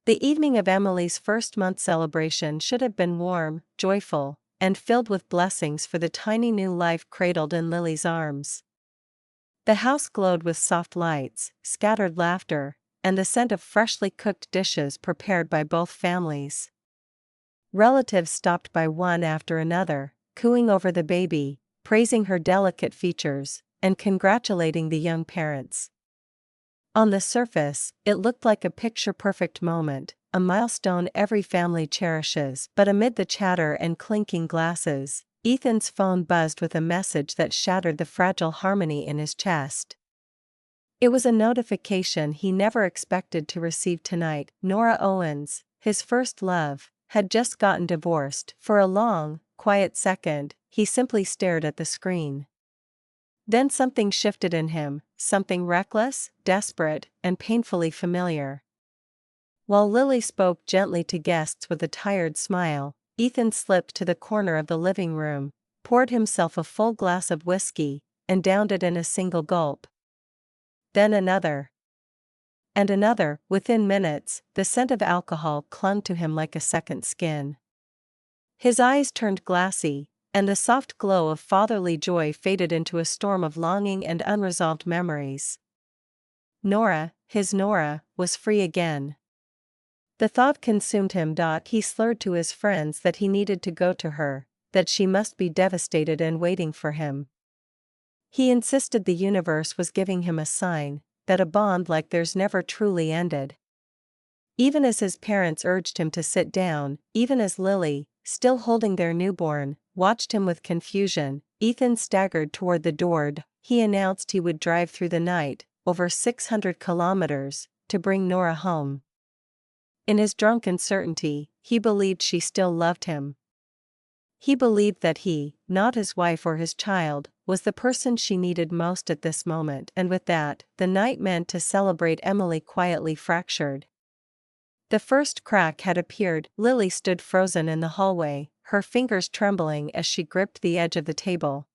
The evening of Emily's first-month celebration should have been warm, joyful, and filled with blessings for the tiny new life cradled in Lily's arms. The house glowed with soft lights, scattered laughter, and the scent of freshly cooked dishes prepared by both families. Relatives stopped by one after another, cooing over the baby, praising her delicate features, and congratulating the young parents. On the surface, it looked like a picture-perfect moment, a milestone every family cherishes. But amid the chatter and clinking glasses, Ethan's phone buzzed with a message that shattered the fragile harmony in his chest. It was a notification he never expected to receive tonight. Norah Owens, his first love, had just gotten divorced. For a long, quiet second, he simply stared at the screen. Then something shifted in him, something reckless, desperate, and painfully familiar. While Lily spoke gently to guests with a tired smile, Ethan slipped to the corner of the living room, poured himself a full glass of whiskey, and downed it in a single gulp. Then another. And another. Within minutes, the scent of alcohol clung to him like a second skin. His eyes turned glassy, and the soft glow of fatherly joy faded into a storm of longing and unresolved memories. Norah, his Norah, was free again. The thought consumed him. He slurred to his friends that he needed to go to her, that she must be devastated and waiting for him. He insisted the universe was giving him a sign, that a bond like theirs never truly ended. Even as his parents urged him to sit down, even as Lily, still holding their newborn, watched him with confusion, Ethan staggered toward the door. He announced he would drive through the night, over 600 kilometers, to bring Norah home. In his drunken certainty, he believed she still loved him. He believed that he, not his wife or his child, was the person she needed most at this moment. And with that, the night meant to celebrate Emily quietly fractured. The first crack had appeared. Lily stood frozen in the hallway, her fingers trembling as she gripped the edge of the table.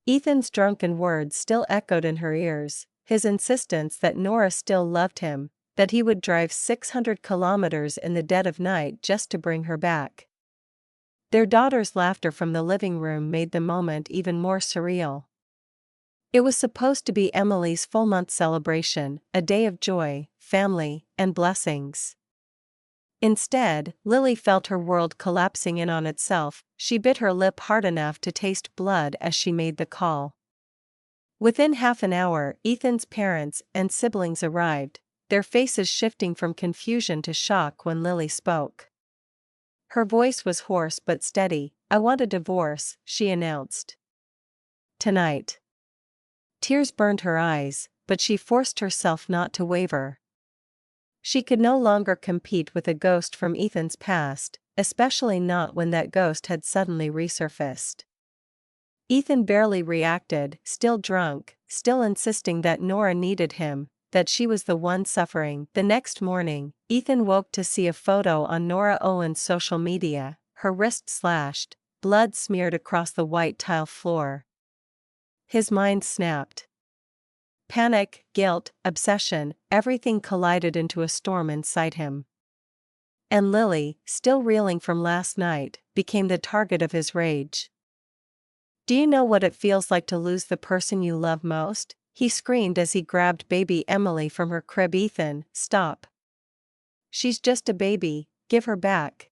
Ethan's drunken words still echoed in her ears, his insistence that Norah still loved him, that he would drive 600 kilometers in the dead of night just to bring her back. Their daughter's laughter from the living room made the moment even more surreal. It was supposed to be Emily's full-month celebration, a day of joy, family, and blessings. Instead, Lily felt her world collapsing in on itself. She bit her lip hard enough to taste blood as she made the call. Within half an hour, Ethan's parents and siblings arrived, their faces shifting from confusion to shock when Lily spoke. Her voice was hoarse but steady. "I want a divorce," she announced. "Tonight." Tears burned her eyes, but she forced herself not to waver. She could no longer compete with a ghost from Ethan's past, especially not when that ghost had suddenly resurfaced. Ethan barely reacted, still drunk, still insisting that Norah needed him, that she was the one suffering. The next morning, Ethan woke to see a photo on Norah Owens' social media, her wrist slashed, blood smeared across the white tile floor. His mind snapped. Panic, guilt, obsession, everything collided into a storm inside him. And Lily, still reeling from last night, became the target of his rage. "Do you know what it feels like to lose the person you love most?" he screamed as he grabbed baby Emily from her crib. "Ethan, stop. She's just a baby, give her back."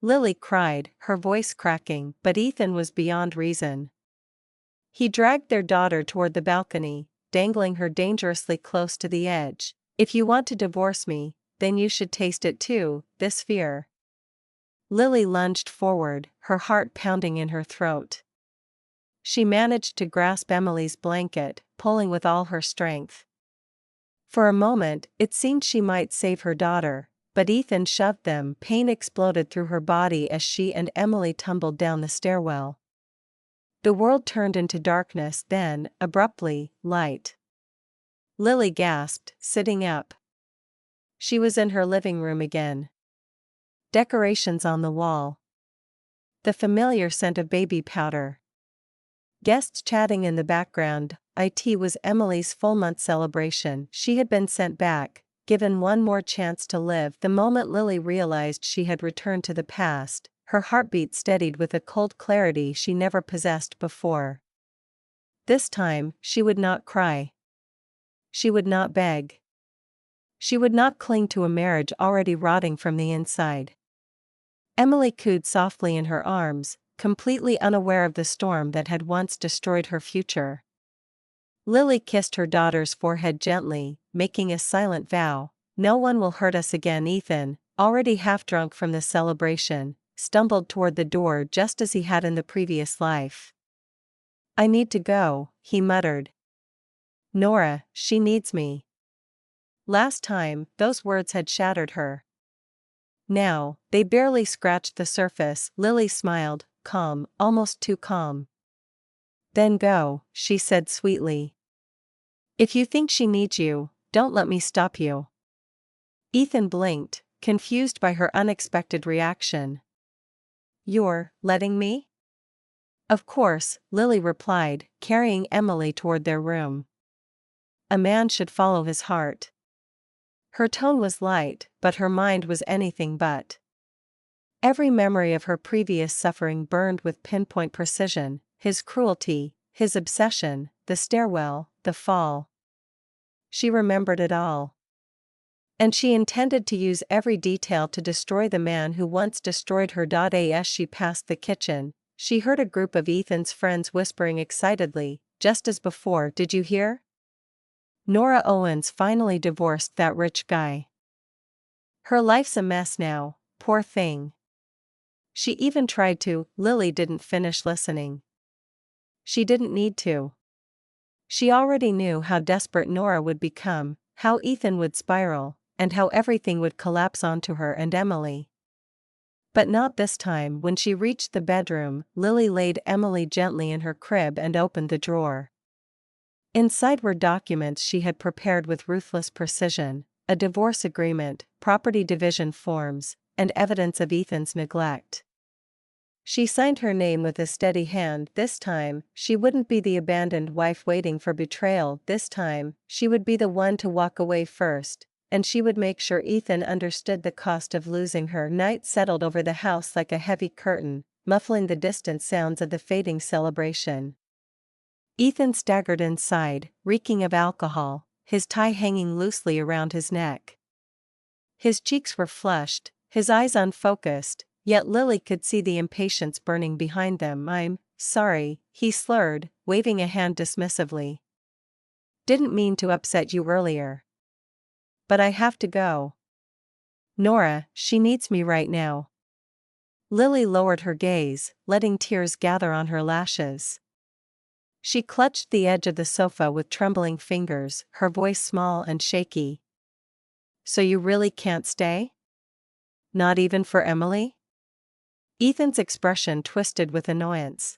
Lily cried, her voice cracking, but Ethan was beyond reason. He dragged their daughter toward the balcony, dangling her dangerously close to the edge. "If you want to divorce me, then you should taste it too, this fear." Lily lunged forward, her heart pounding in her throat. She managed to grasp Emily's blanket, pulling with all her strength. For a moment, it seemed she might save her daughter, but Ethan shoved them. Pain exploded through her body as she and Emily tumbled down the stairwell. The world turned into darkness, then, abruptly, light. Lily gasped, sitting up. She was in her living room again. Decorations on the wall. The familiar scent of baby powder. Guests chatting in the background. It was Emily's full-month celebration. She had been sent back, given one more chance to live. The moment Lily realized she had returned to the past, her heartbeat steadied with a cold clarity she never possessed before. This time, she would not cry. She would not beg. She would not cling to a marriage already rotting from the inside. Emily cooed softly in her arms, completely unaware of the storm that had once destroyed her future. Lily kissed her daughter's forehead gently, making a silent vow, "No one will hurt us again." Ethan, already half drunk from the celebration, stumbled toward the door just as he had in the previous life. "I need to go," he muttered. "Norah, she needs me." Last time, those words had shattered her. Now, they barely scratched the surface. Lily smiled, calm, almost too calm. "Then go," she said sweetly. "If you think she needs you, don't let me stop you." Ethan blinked, confused by her unexpected reaction. "You're letting me?" "Of course," Lily replied, carrying Emily toward their room. "A man should follow his heart." Her tone was light, but her mind was anything but. Every memory of her previous suffering burned with pinpoint precision: his cruelty, his obsession, the stairwell, the fall. She remembered it all. And she intended to use every detail to destroy the man who once destroyed her. As she passed the kitchen, she heard a group of Ethan's friends whispering excitedly, just as before. "Did you hear? Norah Owens finally divorced that rich guy. Her life's a mess now, poor thing. She even tried to." Lily didn't finish listening. She didn't need to. She already knew how desperate Norah would become, how Ethan would spiral, and how everything would collapse onto her and Emily. But not this time. When she reached the bedroom, Lily laid Emily gently in her crib and opened the drawer. Inside were documents she had prepared with ruthless precision: a divorce agreement, property division forms, and evidence of Ethan's neglect. She signed her name with a steady hand. This time, she wouldn't be the abandoned wife waiting for betrayal. This time, she would be the one to walk away first, and she would make sure Ethan understood the cost of losing her. Night settled over the house like a heavy curtain, muffling the distant sounds of the fading celebration. Ethan staggered inside, reeking of alcohol, his tie hanging loosely around his neck. His cheeks were flushed, his eyes unfocused, yet Lily could see the impatience burning behind them. "I'm sorry," he slurred, waving a hand dismissively. "Didn't mean to upset you earlier. But I have to go. Norah, she needs me right now." Lily lowered her gaze, letting tears gather on her lashes. She clutched the edge of the sofa with trembling fingers, her voice small and shaky. "So you really can't stay? Not even for Emily?" Ethan's expression twisted with annoyance.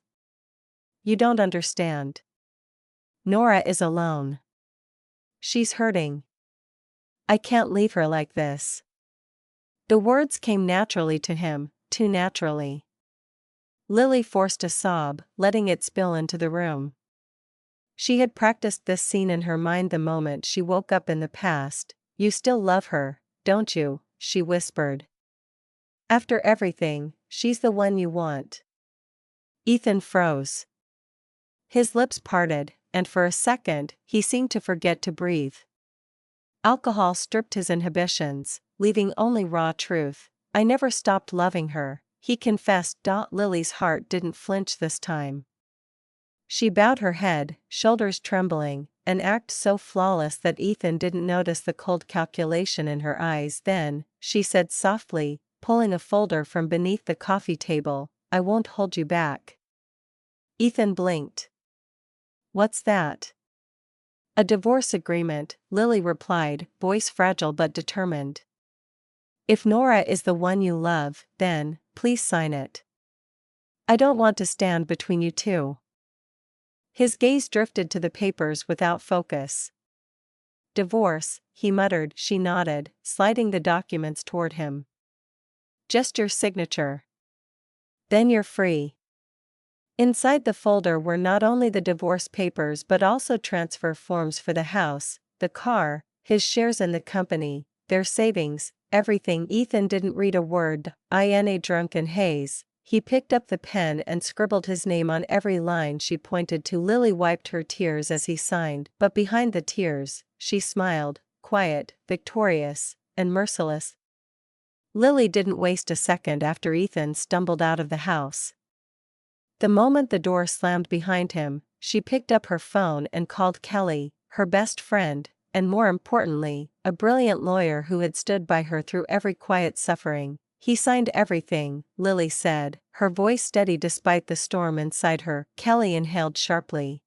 "You don't understand. Norah is alone. She's hurting. I can't leave her like this." The words came naturally to him, too naturally. Lily forced a sob, letting it spill into the room. She had practiced this scene in her mind the moment she woke up in the past. "You still love her, don't you?" she whispered. "After everything, she's the one you want." Ethan froze. His lips parted, and for a second, he seemed to forget to breathe. Alcohol stripped his inhibitions, leaving only raw truth. "I never stopped loving her," he confessed. Lily's heart didn't flinch this time. She bowed her head, shoulders trembling, an act so flawless that Ethan didn't notice the cold calculation in her eyes. "Then," she said softly, pulling a folder from beneath the coffee table, "I won't hold you back." Ethan blinked. "What's that?" "A divorce agreement," Lily replied, voice fragile but determined. "If Norah is the one you love, then, please sign it. I don't want to stand between you two." His gaze drifted to the papers without focus. "Divorce," he muttered. She nodded, sliding the documents toward him. "Just your signature. Then you're free." Inside the folder were not only the divorce papers but also transfer forms for the house, the car, his shares in the company, their savings, everything. Ethan didn't read a word. In a drunken haze, he picked up the pen and scribbled his name on every line she pointed to. Lily wiped her tears as he signed, but behind the tears, she smiled, quiet, victorious, and merciless. Lily didn't waste a second after Ethan stumbled out of the house. The moment the door slammed behind him, she picked up her phone and called Kelly, her best friend, and more importantly, a brilliant lawyer who had stood by her through every quiet suffering. He signed everything, Lily said, her voice steady despite the storm inside her. Kelly inhaled sharply.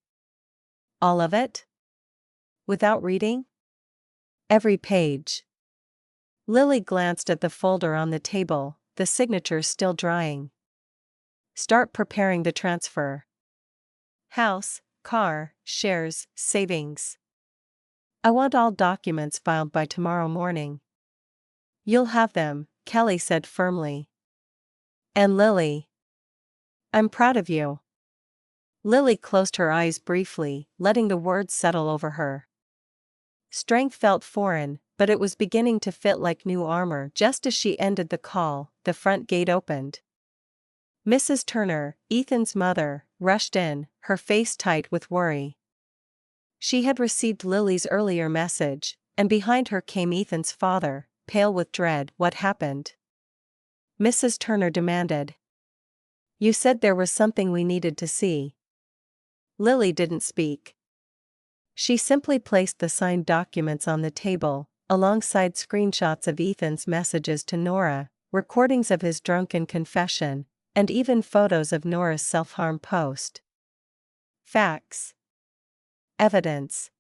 All of it? Without reading? Every page. Lily glanced at the folder on the table, the signatures still drying. Start preparing the transfer. House, car, shares, savings. I want all documents filed by tomorrow morning. You'll have them, Kelly said firmly. And Lily. I'm proud of you. Lily closed her eyes briefly, letting the words settle over her. Strength felt foreign, but it was beginning to fit like new armor. Just as she ended the call, the front gate opened. Mrs. Turner, Ethan's mother, rushed in, her face tight with worry. She had received Lily's earlier message, and behind her came Ethan's father, pale with dread. What happened? Mrs. Turner demanded. You said there was something we needed to see. Lily didn't speak. She simply placed the signed documents on the table, alongside screenshots of Ethan's messages to Norah, recordings of his drunken confession, and even photos of Norah's self-harm post. Facts. Evidence.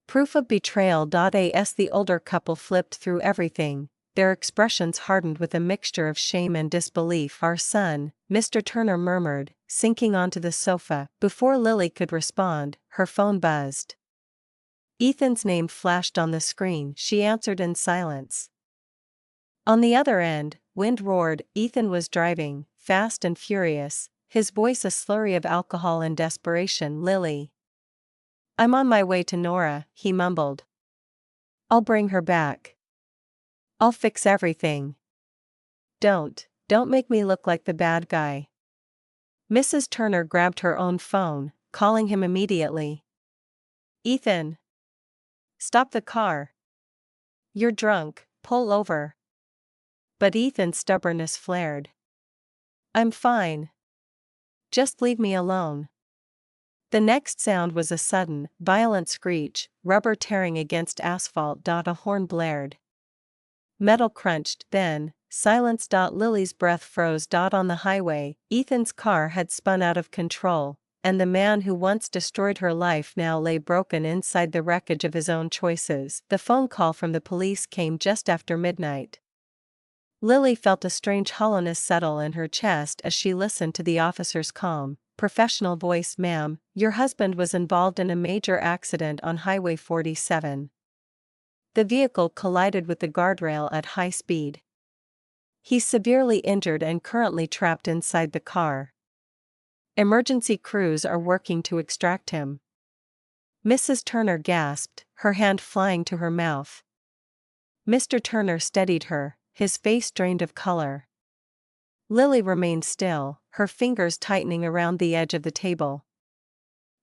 Proof of betrayal. As the older couple flipped through everything, their expressions hardened with a mixture of shame and disbelief. Our son, Mr. Turner murmured, sinking onto the sofa. Before Lily could respond, her phone buzzed. Ethan's name flashed on the screen. She answered in silence. On the other end, wind roared. Ethan was driving, fast and furious, his voice a slurry of alcohol and desperation. Lily. I'm on my way to Norah, he mumbled. I'll bring her back. I'll fix everything. Don't make me look like the bad guy. Mrs. Turner grabbed her own phone, calling him immediately. Ethan. Stop the car. You're drunk, pull over. But Ethan's stubbornness flared. I'm fine. Just leave me alone. The next sound was a sudden, violent screech, rubber tearing against asphalt. A horn blared. Metal crunched, then, silence. Lily's breath froze. On the highway, Ethan's car had spun out of control, and the man who once destroyed her life now lay broken inside the wreckage of his own choices. The phone call from the police came just after midnight. Lily felt a strange hollowness settle in her chest as she listened to the officer's calm, professional voice. Ma'am, your husband was involved in a major accident on Highway 47. The vehicle collided with the guardrail at high speed. He's severely injured and currently trapped inside the car. Emergency crews are working to extract him. Mrs. Turner gasped, her hand flying to her mouth. Mr. Turner steadied her, his face drained of color. Lily remained still, her fingers tightening around the edge of the table.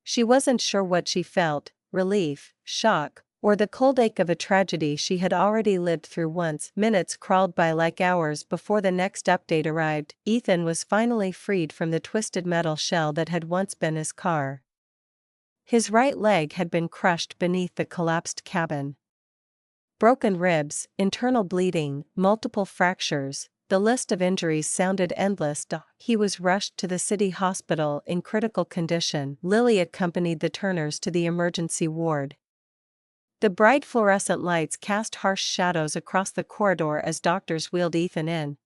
She wasn't sure what she felt, relief, shock, or the cold ache of a tragedy she had already lived through once. Minutes crawled by like hours before the next update arrived. Ethan was finally freed from the twisted metal shell that had once been his car. His right leg had been crushed beneath the collapsed cabin. Broken ribs, internal bleeding, multiple fractures, the list of injuries sounded endless. He was rushed to the city hospital in critical condition. Lily accompanied the Turners to the emergency ward. The bright fluorescent lights cast harsh shadows across the corridor as doctors wheeled Ethan in.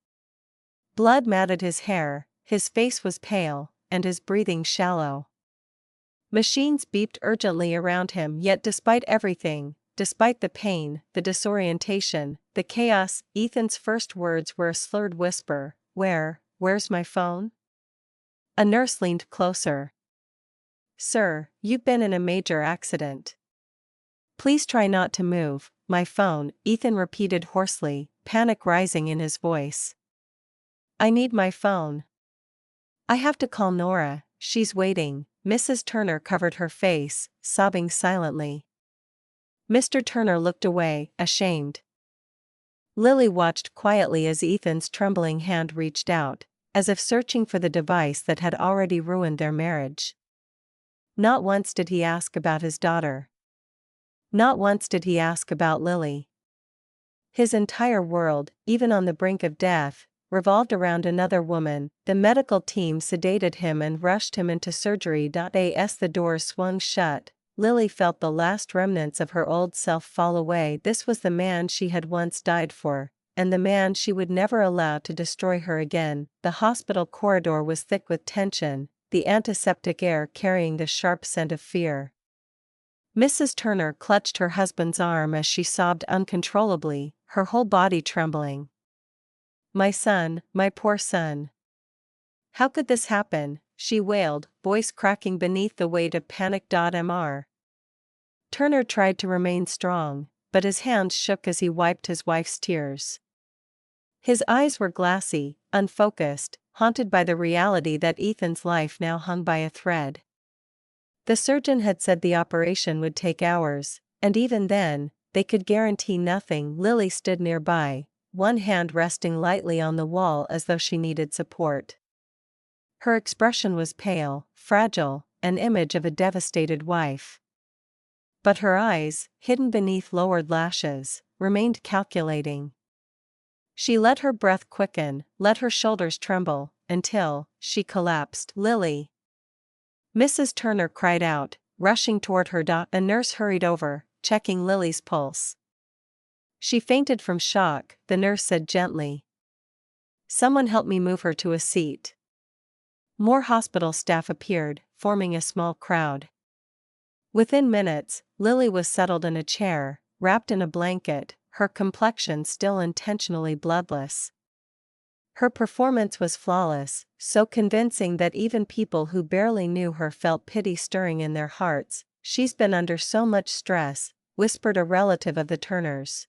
Blood matted his hair, his face was pale, and his breathing shallow. Machines beeped urgently around him, yet despite everything, despite the pain, the disorientation, the chaos, Ethan's first words were a slurred whisper. Where's my phone? A nurse leaned closer. Sir, you've been in a major accident. Please try not to move, my phone, Ethan repeated hoarsely, panic rising in his voice. I need my phone. I have to call Norah, she's waiting. Mrs. Turner covered her face, sobbing silently. Mr. Turner looked away, ashamed. Lily watched quietly as Ethan's trembling hand reached out, as if searching for the device that had already ruined their marriage. Not once did he ask about his daughter. Not once did he ask about Lily. His entire world, even on the brink of death, revolved around another woman. The medical team sedated him and rushed him into surgery. As the doors swung shut, Lily felt the last remnants of her old self fall away. This was the man she had once died for, and the man she would never allow to destroy her again. The hospital corridor was thick with tension, the antiseptic air carrying the sharp scent of fear. Mrs. Turner clutched her husband's arm as she sobbed uncontrollably, her whole body trembling. My son, my poor son. How could this happen? She wailed, voice cracking beneath the weight of panic. Mr. Turner tried to remain strong, but his hands shook as he wiped his wife's tears. His eyes were glassy, unfocused, haunted by the reality that Ethan's life now hung by a thread. The surgeon had said the operation would take hours, and even then, they could guarantee nothing. Lily stood nearby, one hand resting lightly on the wall as though she needed support. Her expression was pale, fragile, an image of a devastated wife. But her eyes, hidden beneath lowered lashes, remained calculating. She let her breath quicken, let her shoulders tremble, until she collapsed. Lily! Mrs. Turner cried out, rushing toward her. A nurse hurried over, checking Lily's pulse. She fainted from shock, the nurse said gently. Someone help me move her to a seat. More hospital staff appeared, forming a small crowd. Within minutes, Lily was settled in a chair, wrapped in a blanket, her complexion still intentionally bloodless. Her performance was flawless, so convincing that even people who barely knew her felt pity stirring in their hearts. She's been under so much stress, whispered a relative of the Turners.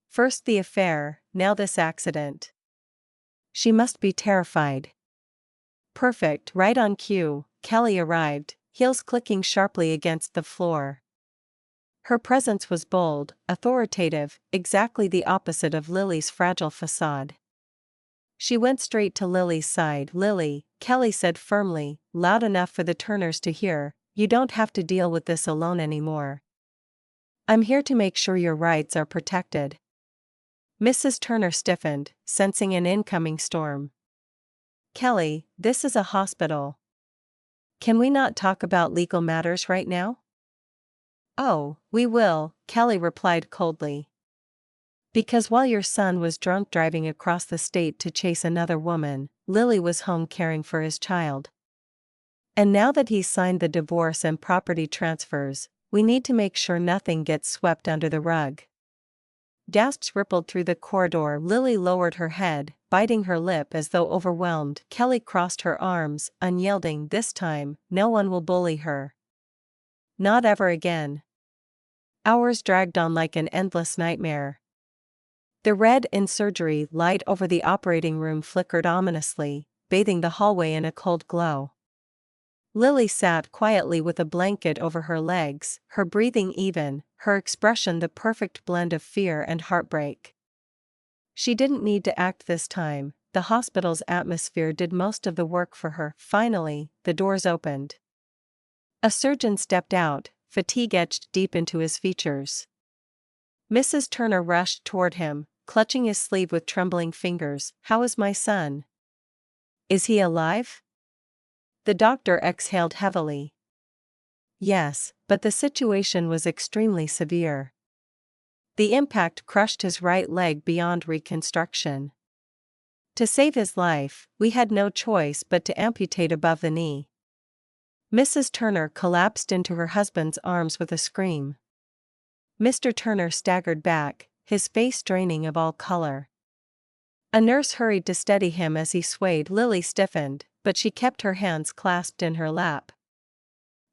First the affair, now this accident. She must be terrified. Perfect, right on cue, Kelly arrived, heels clicking sharply against the floor. Her presence was bold, authoritative, exactly the opposite of Lily's fragile facade. She went straight to Lily's side. Lily, Kelly said firmly, loud enough for the Turners to hear, you don't have to deal with this alone anymore. I'm here to make sure your rights are protected. Mrs. Turner stiffened, sensing an incoming storm. Kelly, this is a hospital. Can we not talk about legal matters right now? Oh, we will, Kelly replied coldly. Because while your son was drunk driving across the state to chase another woman, Lily was home caring for his child. And now that he's signed the divorce and property transfers, we need to make sure nothing gets swept under the rug. Gasps rippled through the corridor. Lily lowered her head, biting her lip as though overwhelmed. Kelly crossed her arms, unyielding. This time, no one will bully her. Not ever again. Hours dragged on like an endless nightmare. The red in surgery light over the operating room flickered ominously, bathing the hallway in a cold glow. Lily sat quietly with a blanket over her legs, her breathing even, her expression the perfect blend of fear and heartbreak. She didn't need to act this time, the hospital's atmosphere did most of the work for her. Finally, the doors opened. A surgeon stepped out, fatigue etched deep into his features. Mrs. Turner rushed toward him, clutching his sleeve with trembling fingers. How is my son? Is he alive? The doctor exhaled heavily. Yes, but the situation was extremely severe. The impact crushed his right leg beyond reconstruction. To save his life, we had no choice but to amputate above the knee. Mrs. Turner collapsed into her husband's arms with a scream. Mr. Turner staggered back, his face draining of all color. A nurse hurried to steady him as he swayed. Lily stiffened, but she kept her hands clasped in her lap.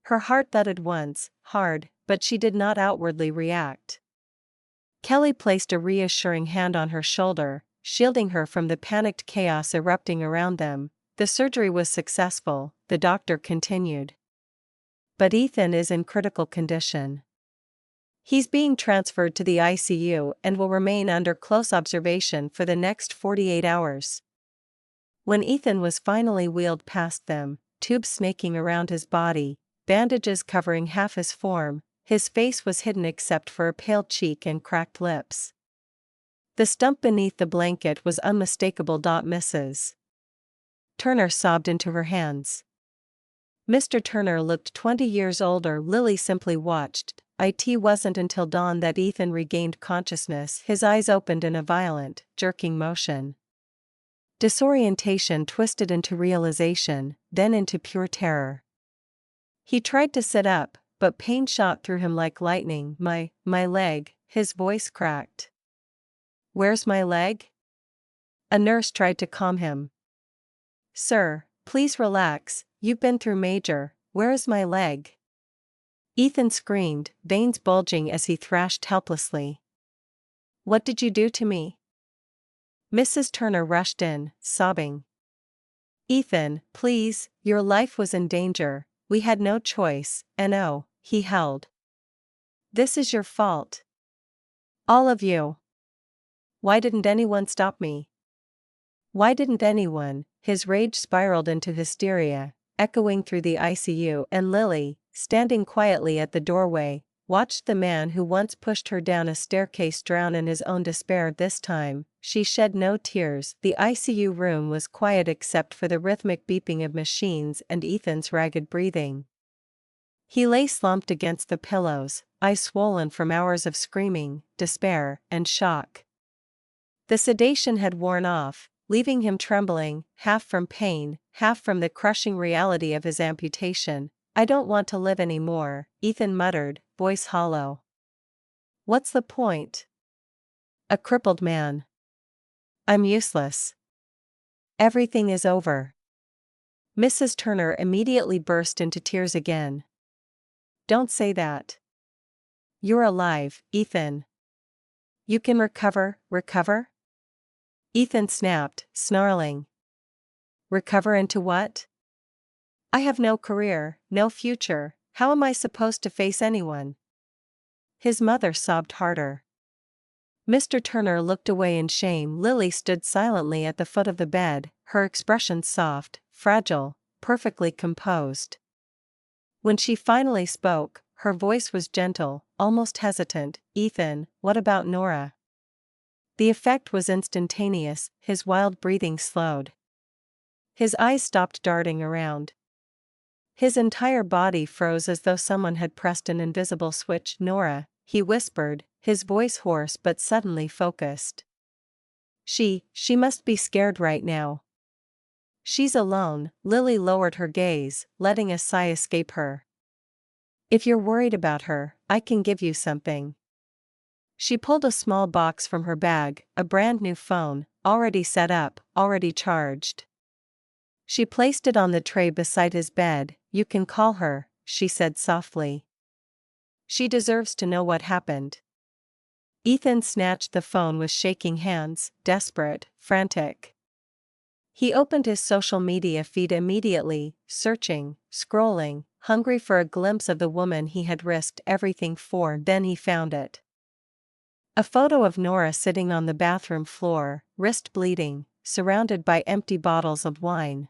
Her heart thudded once, hard, but she did not outwardly react. Kelly placed a reassuring hand on her shoulder, shielding her from the panicked chaos erupting around them. The surgery was successful, the doctor continued. But Ethan is in critical condition. He's being transferred to the ICU and will remain under close observation for the next 48 hours. When Ethan was finally wheeled past them, tubes snaking around his body, bandages covering half his form, his face was hidden except for a pale cheek and cracked lips. The stump beneath the blanket was unmistakable. Mrs. Turner sobbed into her hands. Mr. Turner looked 20 years older. Lily simply watched. It wasn't until dawn that Ethan regained consciousness. His eyes opened in a violent, jerking motion. Disorientation twisted into realization, then into pure terror. He tried to sit up, but pain shot through him like lightning. My leg, his voice cracked. Where's my leg? A nurse tried to calm him. Sir, please relax, you've been through major, where is my leg? Ethan screamed, veins bulging as he thrashed helplessly. What did you do to me? Mrs. Turner rushed in, sobbing. Ethan, please, your life was in danger, we had no choice, and oh, he held. This is your fault. All of you. Why didn't anyone stop me? Why didn't anyone? His rage spiraled into hysteria, echoing through the ICU, and Lily, standing quietly at the doorway, watched the man who once pushed her down a staircase drown in his own despair. This time, she shed no tears. The ICU room was quiet except for the rhythmic beeping of machines and Ethan's ragged breathing. He lay slumped against the pillows, eyes swollen from hours of screaming, despair, and shock. The sedation had worn off, leaving him trembling, half from pain, half from the crushing reality of his amputation. I don't want to live anymore, Ethan muttered, voice hollow. What's the point? A crippled man. I'm useless. Everything is over. Mrs. Turner immediately burst into tears again. Don't say that. You're alive, Ethan. You can recover. Ethan snapped, snarling. Recover into what? I have no career, no future, how am I supposed to face anyone? His mother sobbed harder. Mr. Turner looked away in shame. Lily stood silently at the foot of the bed, her expression soft, fragile, perfectly composed. When she finally spoke, her voice was gentle, almost hesitant. Ethan, what about Norah? The effect was instantaneous, his wild breathing slowed. His eyes stopped darting around. His entire body froze as though someone had pressed an invisible switch. Norah, he whispered, his voice hoarse but suddenly focused. She must be scared right now. She's alone. Lily lowered her gaze, letting a sigh escape her. If you're worried about her, I can give you something. She pulled a small box from her bag, a brand new phone, already set up, already charged. She placed it on the tray beside his bed. You can call her, she said softly. She deserves to know what happened. Ethan snatched the phone with shaking hands, desperate, frantic. He opened his social media feed immediately, searching, scrolling, hungry for a glimpse of the woman he had risked everything for. Then he found it. A photo of Norah sitting on the bathroom floor, wrist bleeding, surrounded by empty bottles of wine.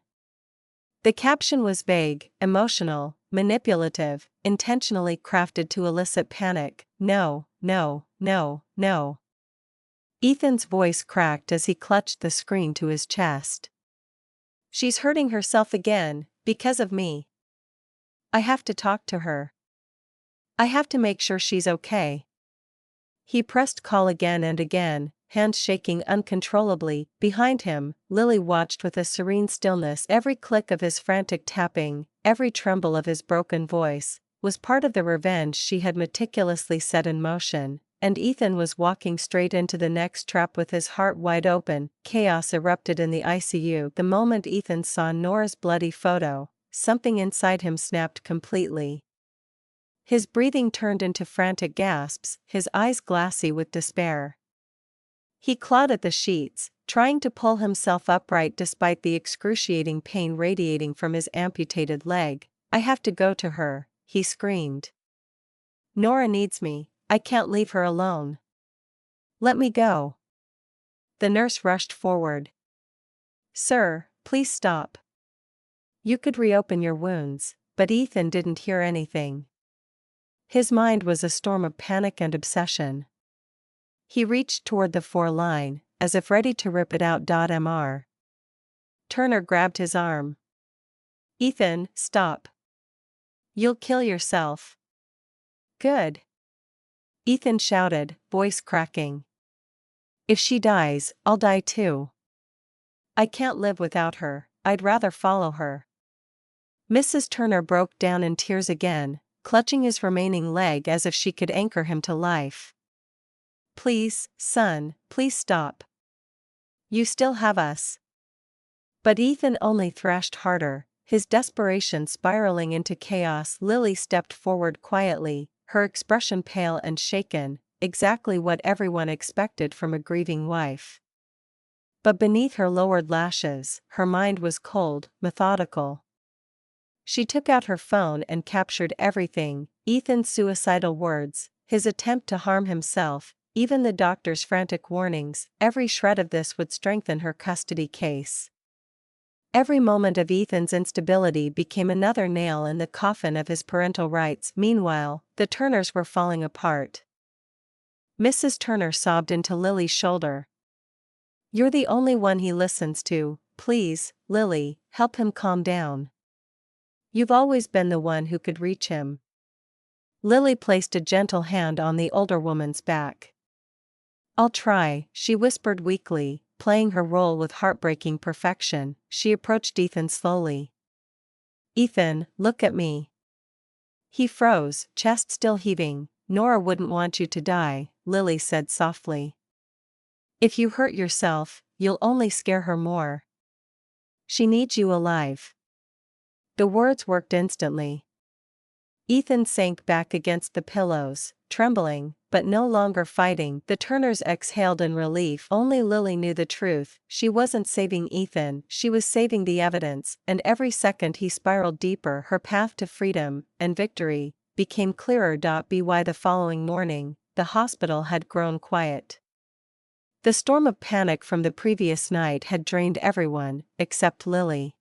The caption was vague, emotional, manipulative, intentionally crafted to elicit panic. No. Ethan's voice cracked as he clutched the screen to his chest. She's hurting herself again, because of me. I have to talk to her. I have to make sure she's okay. He pressed call again and again, hands shaking uncontrollably. Behind him, Lily watched with a serene stillness. Every click of his frantic tapping, every tremble of his broken voice, was part of the revenge she had meticulously set in motion, and Ethan was walking straight into the next trap with his heart wide open. Chaos erupted in the ICU. The moment Ethan saw Nora's bloody photo, something inside him snapped completely. His breathing turned into frantic gasps, his eyes glassy with despair. He clawed at the sheets, trying to pull himself upright despite the excruciating pain radiating from his amputated leg. "I have to go to her," he screamed. "Norah needs me, I can't leave her alone. Let me go." The nurse rushed forward. "Sir, please stop. You could reopen your wounds," but Ethan didn't hear anything. His mind was a storm of panic and obsession. He reached toward the 4 line, as if ready to rip it out. Mr. Turner grabbed his arm. "Ethan, stop. You'll kill yourself." "Good," Ethan shouted, voice cracking. "If she dies, I'll die too. I can't live without her, I'd rather follow her." Mrs. Turner broke down in tears again, clutching his remaining leg as if she could anchor him to life. "Please, son, please stop. You still have us." But Ethan only thrashed harder, his desperation spiraling into chaos. Lily stepped forward quietly, her expression pale and shaken, exactly what everyone expected from a grieving wife. But beneath her lowered lashes, her mind was cold, methodical. She took out her phone and captured everything: Ethan's suicidal words, his attempt to harm himself, even the doctor's frantic warnings. Every shred of this would strengthen her custody case. Every moment of Ethan's instability became another nail in the coffin of his parental rights. Meanwhile, the Turners were falling apart. Mrs. Turner sobbed into Lily's shoulder. "You're the only one he listens to. Please, Lily, help him calm down. You've always been the one who could reach him." Lily placed a gentle hand on the older woman's back. "I'll try," she whispered weakly, playing her role with heartbreaking perfection. She approached Ethan slowly. "Ethan, look at me." He froze, chest still heaving. "Norah wouldn't want you to die," Lily said softly. "If you hurt yourself, you'll only scare her more. She needs you alive." The words worked instantly. Ethan sank back against the pillows, trembling, but no longer fighting. The Turners exhaled in relief. Only Lily knew the truth: she wasn't saving Ethan, she was saving the evidence, and every second he spiraled deeper. Her path to freedom, and victory, became clearer. By the following morning, the hospital had grown quiet. The storm of panic from the previous night had drained everyone, except Lily.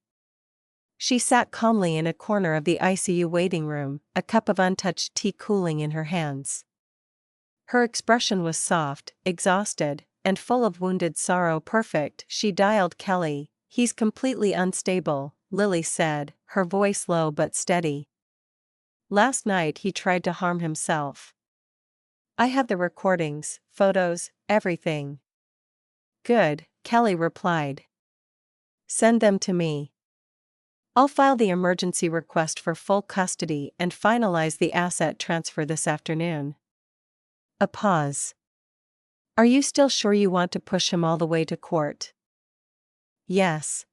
She sat calmly in a corner of the ICU waiting room, a cup of untouched tea cooling in her hands. Her expression was soft, exhausted, and full of wounded sorrow. "Perfect," she dialed Kelly. "He's completely unstable," Lily said, her voice low but steady. "Last night he tried to harm himself. I have the recordings, photos, everything." "Good," Kelly replied. "Send them to me. I'll file the emergency request for full custody and finalize the asset transfer this afternoon." A pause. "Are you still sure you want to push him all the way to court?" "Yes."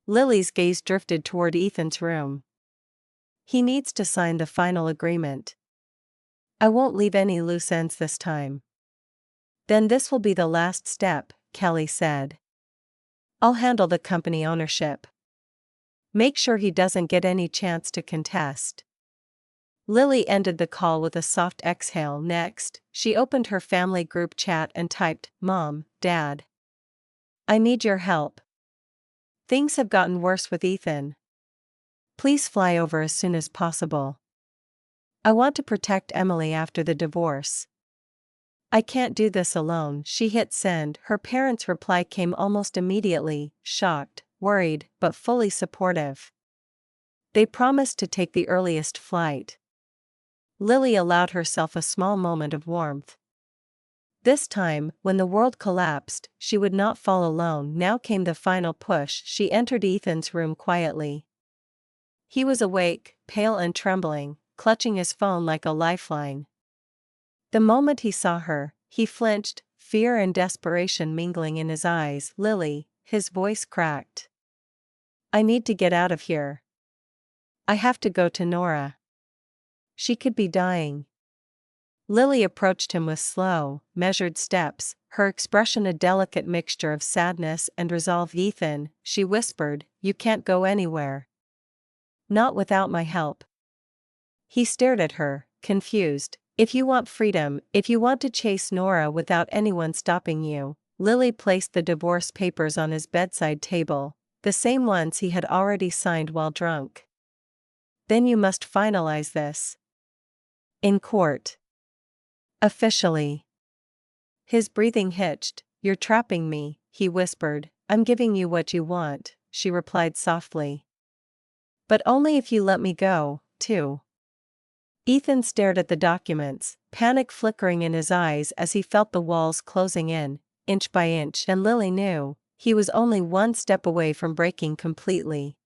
Lily's gaze drifted toward Ethan's room. "He needs to sign the final agreement. I won't leave any loose ends this time." "Then this will be the last step," Kelly said. "I'll handle the company ownership. Make sure he doesn't get any chance to contest." Lily ended the call with a soft exhale. Next, she opened her family group chat and typed, "Mom, Dad. I need your help. Things have gotten worse with Ethan. Please fly over as soon as possible. I want to protect Emily after the divorce. I can't do this alone." She hit send. Her parents' reply came almost immediately, shocked, worried, but fully supportive. They promised to take the earliest flight. Lily allowed herself a small moment of warmth. This time, when the world collapsed, she would not fall alone. Now came the final push. She entered Ethan's room quietly. He was awake, pale and trembling, clutching his phone like a lifeline. The moment he saw her, he flinched, fear and desperation mingling in his eyes. "Lily," his voice cracked. "I need to get out of here. I have to go to Norah." She could be dying. Lily approached him with slow, measured steps, her expression a delicate mixture of sadness and resolve. "Ethan," she whispered, "you can't go anywhere. Not without my help." He stared at her, confused. "If you want freedom, if you want to chase Norah without anyone stopping you." Lily placed the divorce papers on his bedside table, the same ones he had already signed while drunk. "Then you must finalize this. In court. Officially." His breathing hitched. "You're trapping me," he whispered. "I'm giving you what you want," she replied softly. "But only if you let me go, too." Ethan stared at the documents, panic flickering in his eyes as he felt the walls closing in, inch by inch, and Lily knew he was only one step away from breaking completely.